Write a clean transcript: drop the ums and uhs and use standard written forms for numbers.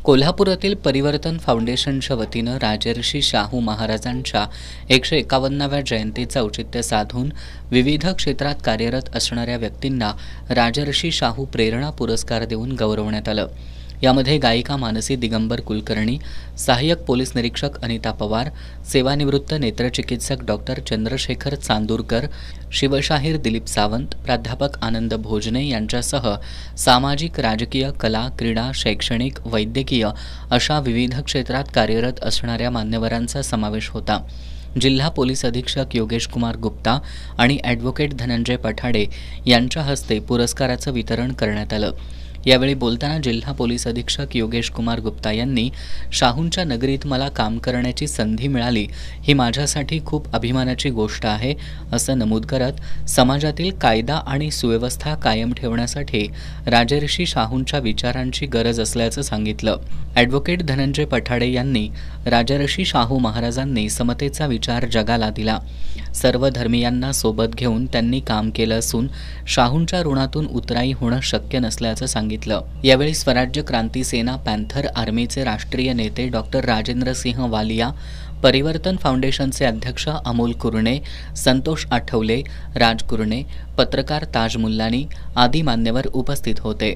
कोल्हापुरातील परिवर्तन फाउंडेशनच्या वतीनं राजर्षी शाहू महाराजांच्या 151व्या जयंतीचं औचित्य साधून विविध क्षेत्रात कार्यरत असणाऱ्या व्यक्तींना राजर्षी शाहू प्रेरणा पुरस्कार देऊन गौरवण्यात आलं। यामध्ये गायिका मानसी दिगंबर कुलकर्णी, सहाय्यक पोलीस निरीक्षक अनिता पवार, सेवानिवृत्त नेत्रचिकित्सक डॉक्टर चंद्रशेखर चांदूरकर, शिवशाहीर दिलीप सावंत, प्राध्यापक आनंद भोजने यांच्यासह सामाजिक, राजकीय, कला, क्रीडा, शैक्षणिक, वैद्यकीय अशा विविध क्षेत्रात कार्यरत असणाऱ्या मान्यवरांचा समावेश होता। जिल्हा पोलीस अधीक्षक योगेश कुमार गुप्ता आणि ॲडव्होकेट धनंजय पठाडे यांच्या हस्ते पुरस्काराचं वितरण करण्यात आलं। यावेळी बोलताना जिल्हा पोलीस अधीक्षक योगेश कुमार गुप्ता यांनी शाहूंच्या नगरीत मला काम करण्याची संधी मिळाली ही माझ्यासाठी खूप अभिमानाची गोष्ट आहे असं नमूद करत समाजातील कायदा आणि सुव्यवस्था कायम ठेवण्यासाठी राजर्षी शाहूंच्या विचारांची गरज असल्याचं सांगितलं। ॲडव्होकेट धनंजय पठाडे यांनी राजर्षी शाहू महाराजांनी समतेचा विचार जगाला दिला, सर्व धर्मीयांना सोबत घेऊन त्यांनी काम केलं असून शाहूंच्या ऋणातून उतराई होणं शक्य नसल्याचं सांगितलं। यावेळी स्वराज्य क्रांती सेना पॅन्थर आर्मीचे राष्ट्रीय नेते डॉक्टर राजेंद्र सिंह वालिया, परिवर्तन फाउंडेशनचे अध्यक्ष अमोल कुरणे, संतोष आठवले, राज कुरणे, पत्रकार ताज मुल्लानी आदी मान्यवर उपस्थित होते।